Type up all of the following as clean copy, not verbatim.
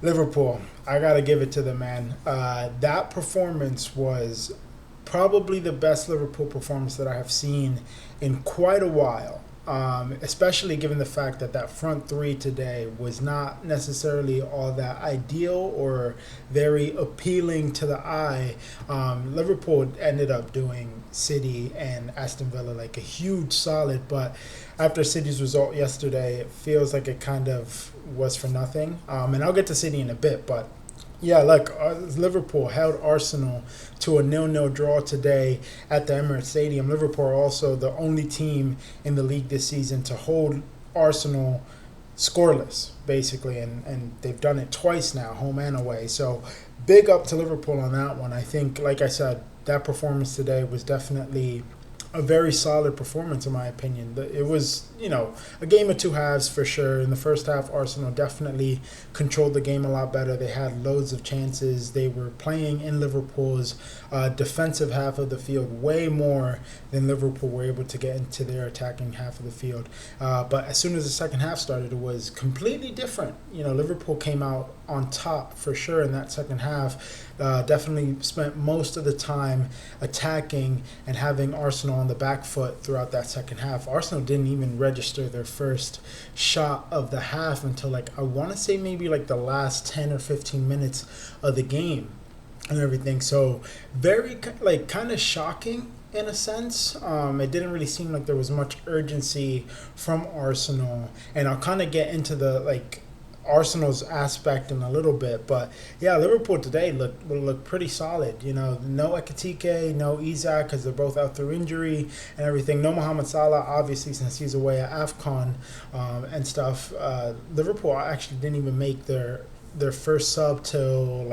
Liverpool, I gotta give it to them, man. That performance was probably the best Liverpool performance that I have seen in quite a while. Especially given the fact that that front three today was not necessarily all that ideal or very appealing to the eye. Liverpool ended up doing City and Aston Villa like a huge solid, but after City's result yesterday, it feels like it kind of was for nothing. And I'll get to City in a bit, but yeah, look, Liverpool held Arsenal to a 0-0 draw today at the Emirates Stadium. Liverpool are also the only team in the league this season to hold Arsenal scoreless, basically, and they've done it twice now, home and away. So big up to Liverpool on that one. I think, like I said, that performance today was definitely a very solid performance, in my opinion. It was, a game of two halves for sure. In the first half, Arsenal definitely controlled the game a lot better. They had loads of chances. They were playing in Liverpool's defensive half of the field way more than Liverpool were able to get into their attacking half of the field. But as soon as the second half started, it was completely different. Liverpool came out on top for sure in that second half. Definitely spent most of the time attacking and having Arsenal on the back foot throughout that second half. Arsenal didn't even register their first shot of the half until I want to say maybe the last 10 or 15 minutes of the game and everything. So very kind of shocking in a sense. It didn't really seem like there was much urgency from Arsenal, and I'll kind of get into the Arsenal's aspect in a little bit, but yeah, Liverpool today looked pretty solid. No Ekitike, no Isak because they're both out through injury and everything. No Mohamed Salah, obviously, since he's away at AFCON and stuff. Liverpool actually didn't even make their first sub till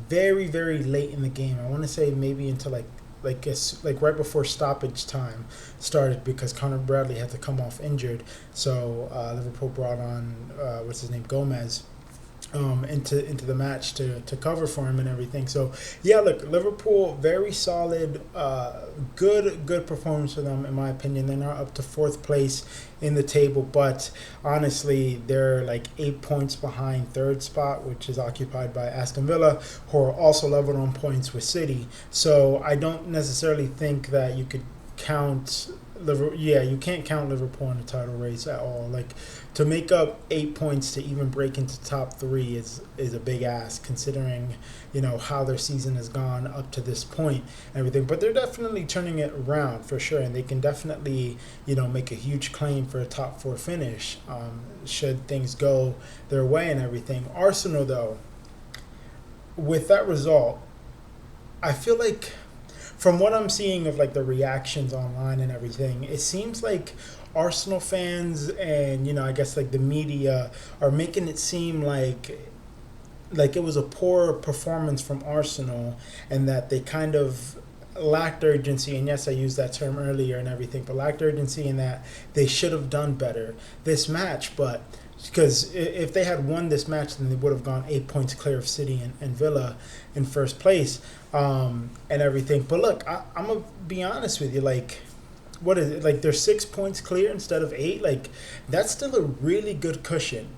very, very late in the game. I want to say maybe until right before stoppage time started, because Conor Bradley had to come off injured. So Liverpool brought on Gomez into the match to cover for him and everything. So yeah, look, Liverpool very solid, good performance for them in my opinion. They're now up to fourth place in the table, but honestly they're 8 points behind third spot, which is occupied by Aston Villa, who are also leveled on points with City. So I don't necessarily think that you could count you can't count Liverpool in the title race at all. To make up 8 points to even break into top three is a big ask, considering how their season has gone up to this point and everything. But they're definitely turning it around for sure, and they can definitely make a huge claim for a top four finish should things go their way and everything. Arsenal, though, with that result, I feel like, from what I'm seeing of the reactions online and everything, it seems like Arsenal fans and I guess the media are making it seem like it was a poor performance from Arsenal, and that they kind of lacked urgency. And yes, I used that term earlier and everything, but lacked urgency in that they should have done better this match. But because if they had won this match, then they would have gone 8 points clear of City and Villa in first place and everything. But look, I'm going to be honest with you. What is it? They're 6 points clear instead of 8. That's still a really good cushion,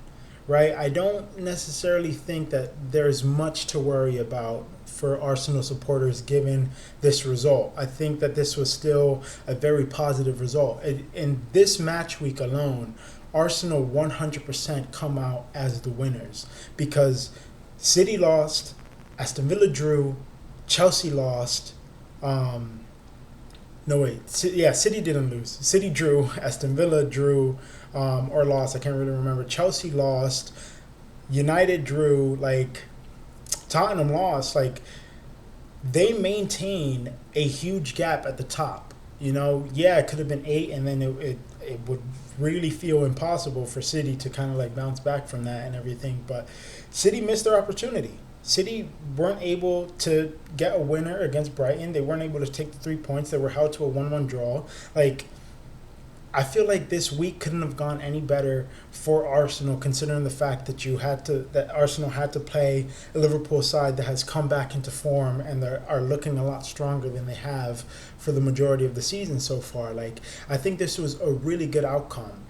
right? I don't necessarily think that there's much to worry about for Arsenal supporters given this result. I think that this was still a very positive result. In this match week alone, Arsenal 100% come out as the winners, because City lost, Aston Villa drew, Chelsea lost. City didn't lose. City drew, Aston Villa drew or lost. I can't really remember. Chelsea lost, United drew, Tottenham lost. They maintain a huge gap at the top. It could have been 8, and then it would really feel impossible for City to kind of bounce back from that and everything. But City missed their opportunity. City weren't able to get a winner against Brighton. They weren't able to take the 3 points. They were held to a 1-1 draw. I feel like this week couldn't have gone any better for Arsenal, considering the fact that Arsenal had to play a Liverpool side that has come back into form and they are looking a lot stronger than they have for the majority of the season so far. I think this was a really good outcome.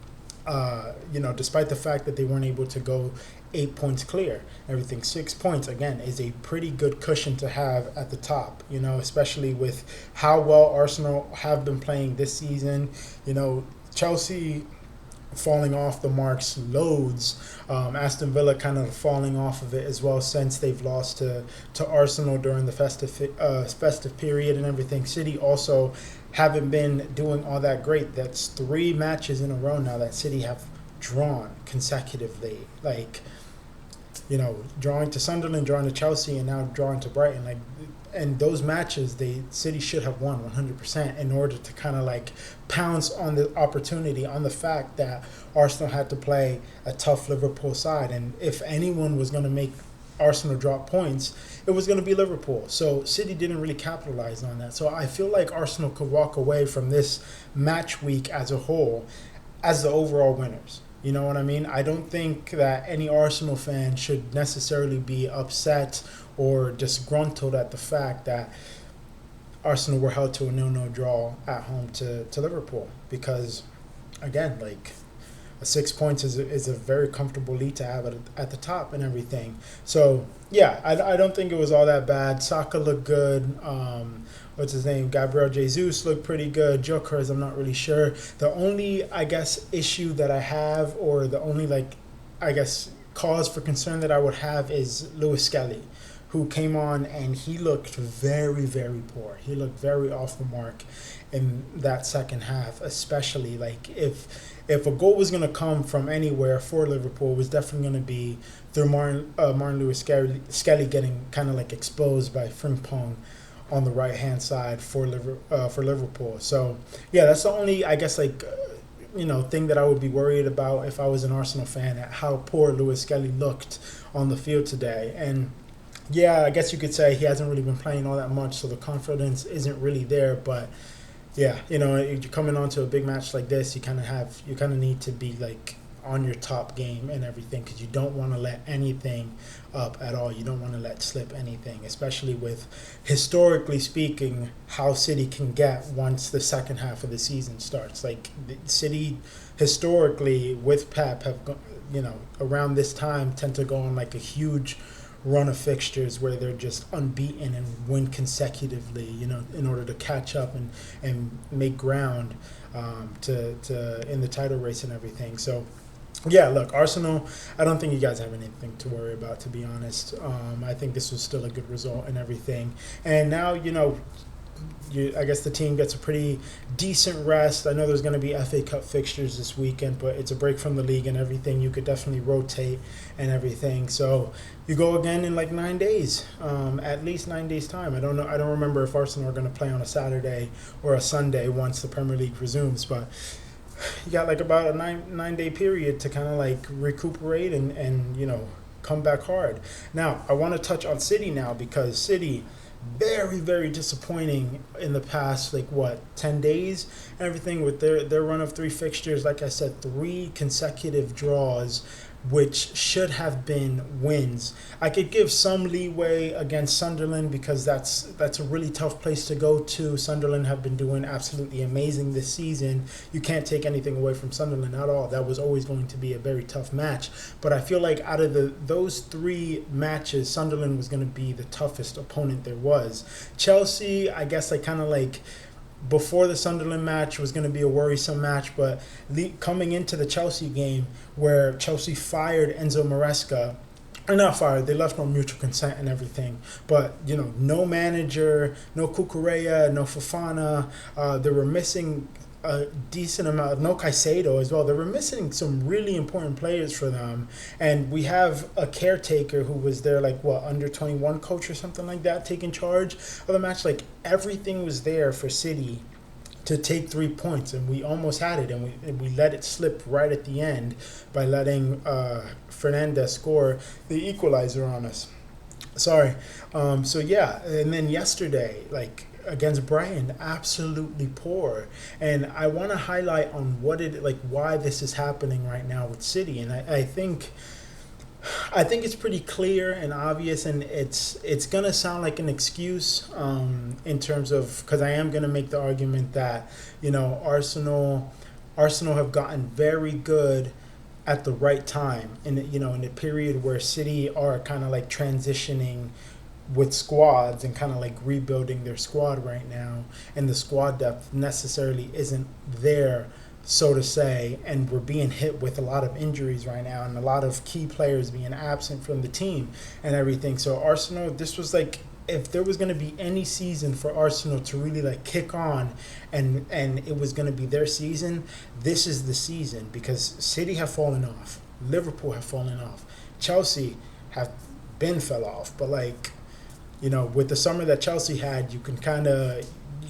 Despite the fact that they weren't able to go 8 points clear. Everything 6 points again is a pretty good cushion to have at the top. Especially with how well Arsenal have been playing this season. Chelsea falling off the marks loads. Aston Villa kind of falling off of it as well since they've lost to Arsenal during the festive period and everything. City also haven't been doing all that great. That's 3 matches in a row now that City have drawn consecutively. Drawing to Sunderland, drawing to Chelsea, and now drawing to Brighton. And those matches, City should have won 100% in order to kind of pounce on the opportunity, on the fact that Arsenal had to play a tough Liverpool side. And if anyone was going to make Arsenal drop points, it was going to be Liverpool. So City didn't really capitalize on that. So I feel like Arsenal could walk away from this match week as a whole as the overall winners. You know what I mean? I don't think that any Arsenal fan should necessarily be upset or disgruntled at the fact that Arsenal were held to a 0-0 draw at home to Liverpool. Because, again, 6 points is a very comfortable lead to have at the top and everything. So, yeah, I don't think it was all that bad. Saka looked good. What's his name? Gabriel Jesus looked pretty good. Jokers, I'm not really sure. The only, issue that I have, or the only, cause for concern that I would have is Lewis Skelly, who came on and he looked very, very poor. He looked very off the mark in that second half, especially if a goal was going to come from anywhere for Liverpool, it was definitely going to be through Martin Lewis Skelly getting kind of exposed by Frimpong on the right-hand side for Liverpool. So, yeah, that's the only, thing that I would be worried about if I was an Arsenal fan, at how poor Lewis Skelly looked on the field today. And, yeah, I guess you could say he hasn't really been playing all that much, so the confidence isn't really there. But, yeah, you're coming onto a big match like this, you kind of need to be, on your top game and everything, because you don't want to let anything up at all. You don't want to let slip anything, especially with, historically speaking, how City can get once the second half of the season starts. City, historically, with Pep, have, around this time tend to go on a huge run of fixtures where they're just unbeaten and win consecutively, in order to catch up and make ground to in the title race and everything. So, yeah, look, Arsenal, I don't think you guys have anything to worry about, to be honest. I think this was still a good result and everything. And now, I guess the team gets a pretty decent rest. I know there's going to be FA Cup fixtures this weekend, but it's a break from the league and everything. You could definitely rotate and everything. So you go again in 9 days, at least 9 days' time. I don't know. I don't remember if Arsenal are going to play on a Saturday or a Sunday once the Premier League resumes, but you got about a nine-day period to kind of recuperate and come back hard. Now, I want to touch on City now, because City, very, very disappointing in the past 10 days and everything, with their run of 3 fixtures. Like I said, 3 consecutive draws, which should have been wins. I could give some leeway against Sunderland, because that's a really tough place to go to. Sunderland have been doing absolutely amazing this season. You can't take anything away from Sunderland at all. That was always going to be a very tough match. But I feel like out of those 3 matches, Sunderland was going to be the toughest opponent there was. Chelsea, I guess before the Sunderland match was going to be a worrisome match, but coming into the Chelsea game, where Chelsea fired Enzo Maresca, or not fired, they left on mutual consent and everything, but no manager, no Cucurella, no Fofana, they were missing a decent amount, no Caicedo as well. They were missing some really important players for them, and we have a caretaker who was their under 21 coach or something like that, taking charge of the match. Everything was there for City to take 3 points, and we almost had it, and we let it slip right at the end by letting Fernandez score the equalizer on us. Sorry. So yeah, and then yesterday, against Brighton, absolutely poor. And I want to highlight on why this is happening right now with City. And I think it's pretty clear and obvious, and it's gonna sound like an excuse in terms of, because I am gonna make the argument that Arsenal have gotten very good at the right time, in the period where City are kind of like transitioning with squads and kind of like rebuilding their squad right now, and the squad depth necessarily isn't there, so to say, and we're being hit with a lot of injuries right now and a lot of key players being absent from the team and everything. So Arsenal, this was like, if there was going to be any season for Arsenal to really like kick on, and it was going to be their season, this is the season, because City have fallen off, Liverpool have fallen off, Chelsea have been fell off, but like, with the summer that Chelsea had, you can kind of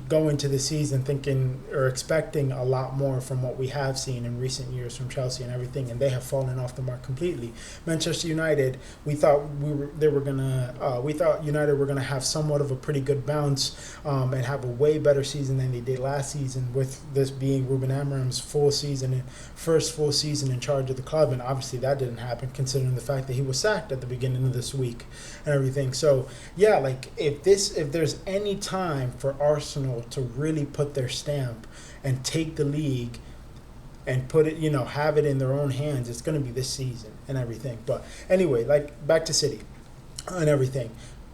go into the season thinking or expecting a lot more from what we have seen in recent years from Chelsea and everything, and they have fallen off the mark completely. Manchester United, we thought United were gonna have somewhat of a pretty good bounce, and have a way better season than they did last season, with this being Ruben Amorim's first full season in charge of the club, and obviously that didn't happen considering the fact that he was sacked at the beginning of this week and everything. So yeah, like if there's any time for Arsenal to really put their stamp and take the league and put it, have it in their own hands, it's going to be this season and everything. But anyway, like back to City and everything.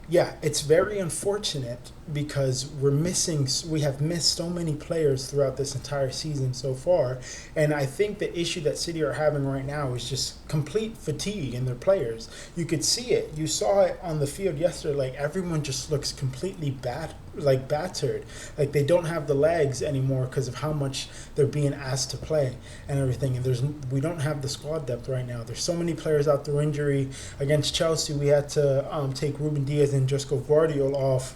Yeah, it's very unfortunate because we have missed so many players throughout this entire season so far. And I think the issue that City are having right now is just complete fatigue in their players. You could see it. You saw it on the field yesterday. Like, everyone just looks completely battered. Like, they don't have the legs anymore because of how much they're being asked to play and everything. And we don't have the squad depth right now. There's so many players out through injury. Against Chelsea, we had to take Ruben Diaz and Josko Gvardiol off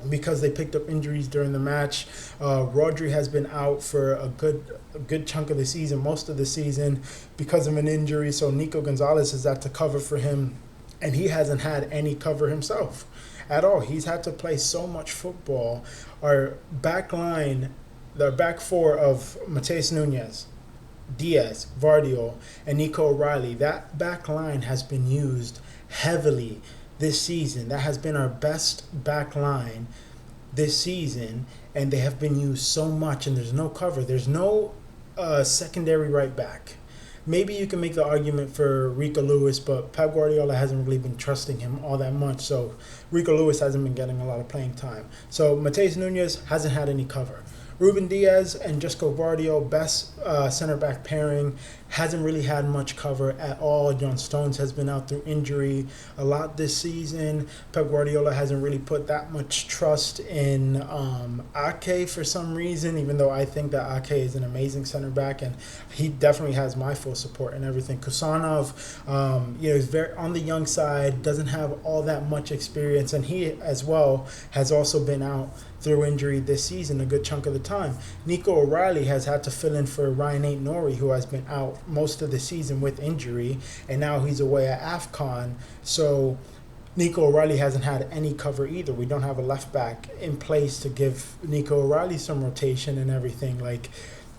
because they picked up injuries during the match. Rodri has been out for a good chunk of the season, most of the season, because of an injury. So Nico Gonzalez has had to cover for him, and he hasn't had any cover himself at all. He's had to play so much football. Our back line, the back four of Mateus Nunes, Diaz, Gvardiol, and Nico O'Reilly, that back line has been used heavily this season. That has been our best back line this season, and they have been used so much, and there's no cover. There's no secondary right back. Maybe you can make the argument for Rico Lewis, but Pep Guardiola hasn't really been trusting him all that much, so Rico Lewis hasn't been getting a lot of playing time. So Mateus Nunes hasn't had any cover. Ruben Diaz and Josko Gvardiol, best center-back pairing, hasn't really had much cover at all. John Stones has been out through injury a lot this season. Pep Guardiola hasn't really put that much trust in Ake for some reason, even though I think that Ake is an amazing center-back, and he definitely has my full support and everything. Kusanov, is very on the young side, doesn't have all that much experience, and he as well has also been out through injury this season a good chunk of the time. Nico O'Reilly has had to fill in for Ryan Aït-Nouri, who has been out most of the season with injury, and now he's away at AFCON. So Nico O'Reilly hasn't had any cover either. We don't have a left back in place to give Nico O'Reilly some rotation and everything.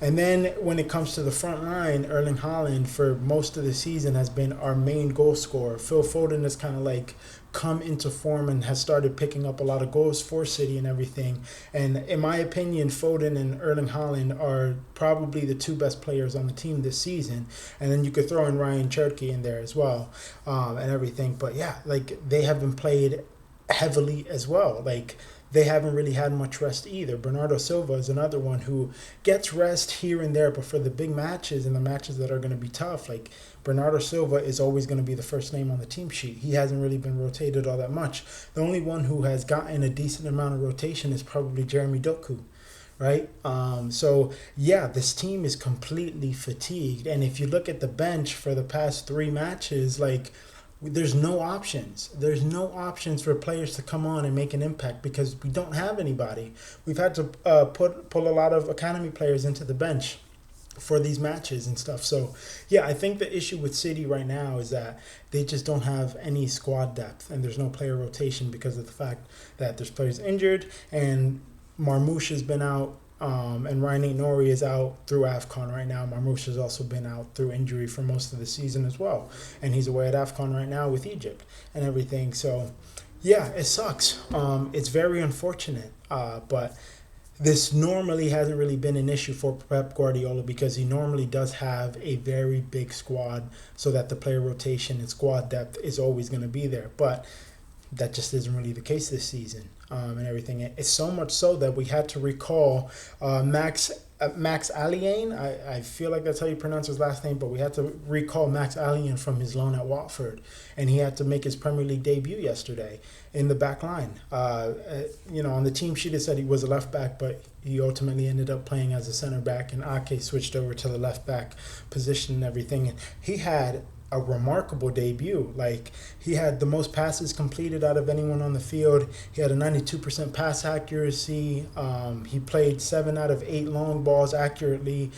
And then when it comes to the front line, Erling Haaland for most of the season has been our main goal scorer. Phil Foden has kind of like come into form and has started picking up a lot of goals for City and everything. And in my opinion, Foden and Erling Haaland are probably the two best players on the team this season. And then you could throw in Ryan Cherki in there as well, and everything. But yeah, like, they have been played heavily as well. Like, they haven't really had much rest either. Bernardo Silva is another one who gets rest here and there, but for the big matches and the matches that are going to be tough, like, Bernardo Silva is always going to be the first name on the team sheet. He hasn't really been rotated all that much. The only one who has gotten a decent amount of rotation is probably Jeremy Doku, right? So, yeah, this team is completely fatigued. And if you look at the bench for the past 3 matches, like, there's no options. There's no options for players to come on and make an impact because we don't have anybody. We've had to pull a lot of academy players into the bench for these matches and stuff. So, yeah, I think the issue with City right now is that they just don't have any squad depth, and there's no player rotation because of the fact that there's players injured, and Marmoush has been out, and Ryan Aït-Nouri is out through AFCON right now. Marmoush has also been out through injury for most of the season as well, and he's away at AFCON right now with Egypt and everything. So, yeah, it sucks. It's very unfortunate, but this normally hasn't really been an issue for Pep Guardiola because he normally does have a very big squad so that the player rotation and squad depth is always going to be there. But that just isn't really the case this season, and everything. It's so much so that we had to recall Max Alliane. I feel like that's how you pronounce his last name, but we had to recall Max Alliane from his loan at Watford, and he had to make his Premier League debut yesterday in the back line. On the team sheet it said he was a left back, but he ultimately ended up playing as a center back, and Ake switched over to the left back position and everything. And he had a remarkable debut. Like, he had the most passes completed out of anyone on the field. He had a 92% pass accuracy. He played 7 out of 8 long balls accurately,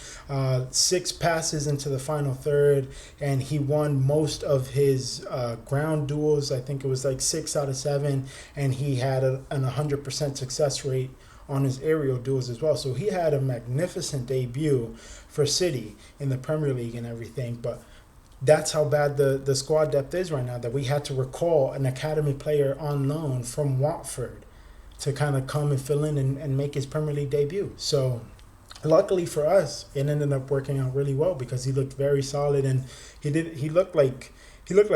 6 passes into the final third, and he won most of his ground duels. I think it was like 6 out of 7, and he had an 100% success rate on his aerial duels as well. So he had a magnificent debut for City in the Premier League and everything, but that's how bad the squad depth is right now, that we had to recall an academy player on loan from Watford to kind of come and fill in and make his Premier League debut. So luckily for us, it ended up working out really well because he looked very solid, and he looked like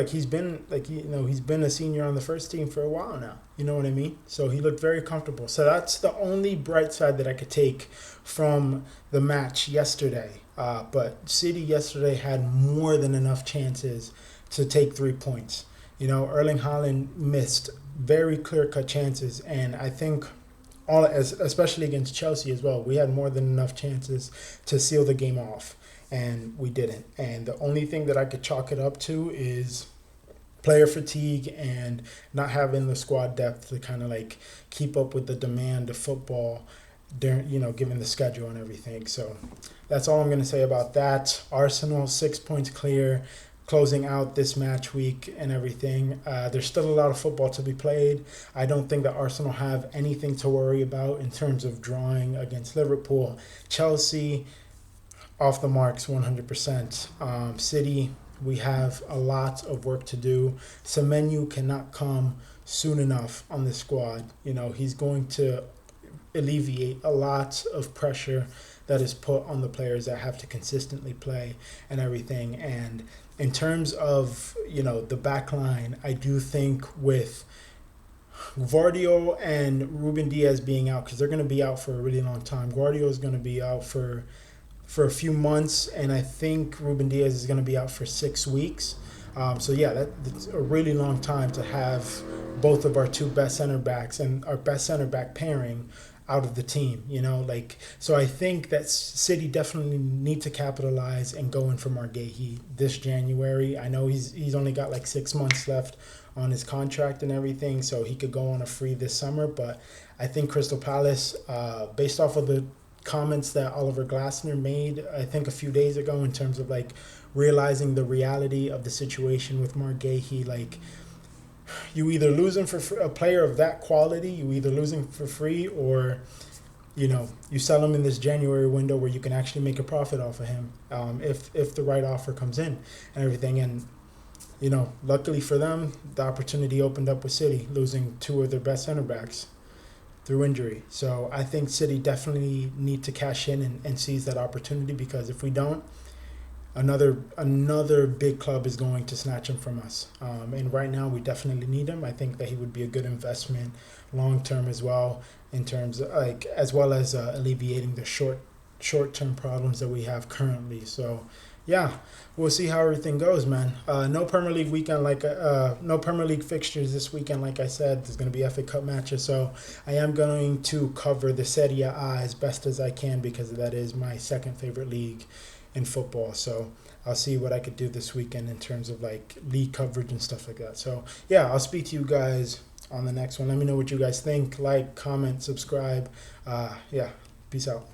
he's been he's been a senior on the first team for a while now. You know what I mean? So he looked very comfortable. So that's the only bright side that I could take from the match yesterday. But City yesterday had more than enough chances to take 3 points. Erling Haaland missed very clear-cut chances, and I think especially against Chelsea as well, we had more than enough chances to seal the game off, and we didn't. And the only thing that I could chalk it up to is player fatigue and not having the squad depth to kind of like keep up with the demand of football during, given the schedule and everything. So that's all I'm going to say about that. Arsenal 6 points clear, closing out this match week and everything. There's still a lot of football to be played. I don't think that Arsenal have anything to worry about in terms of drawing against Liverpool. Chelsea, off the marks 100%. City, we have a lot of work to do. Semenyo cannot come soon enough on the squad. He's going to alleviate a lot of pressure that is put on the players that have to consistently play and everything. And in terms of, the back line, I do think with Gvardiol and Ruben Diaz being out, because they're going to be out for a really long time. Gvardiol is going to be out for a few months, and I think Ruben Diaz is going to be out for 6 weeks. That's a really long time to have both of our 2 best center backs and our best center back pairing out of the team, so I think that City definitely need to capitalize and go in for Marguehi this January. I know he's only got like 6 months left on his contract and everything, so he could go on a free this summer, but I think Crystal Palace, based off of the comments that Oliver Glasner made, I think a few days ago, in terms of like realizing the reality of the situation with Marguehi, like, you either lose him for a player of that quality, you either lose him for free, or you sell him in this January window where you can actually make a profit off of him, if the right offer comes in and everything. And luckily for them, the opportunity opened up with City losing 2 of their best center backs through injury. So I think City definitely need to cash in and seize that opportunity, because if we don't, another big club is going to snatch him from us. And right now we definitely need him. I think that he would be a good investment long term as well, in terms of as well as alleviating the short term problems that we have currently. So yeah, we'll see how everything goes, man. No Premier League weekend, no Premier League fixtures this weekend. Like I said, there's going to be FA Cup matches, so I am going to cover the Serie A as best as I can, because that is my second favorite league in football. So I'll see what I could do this weekend in terms of like league coverage and stuff like that. So yeah, I'll speak to you guys on the next one. Let me know what you guys think. Like, comment, subscribe. Peace out.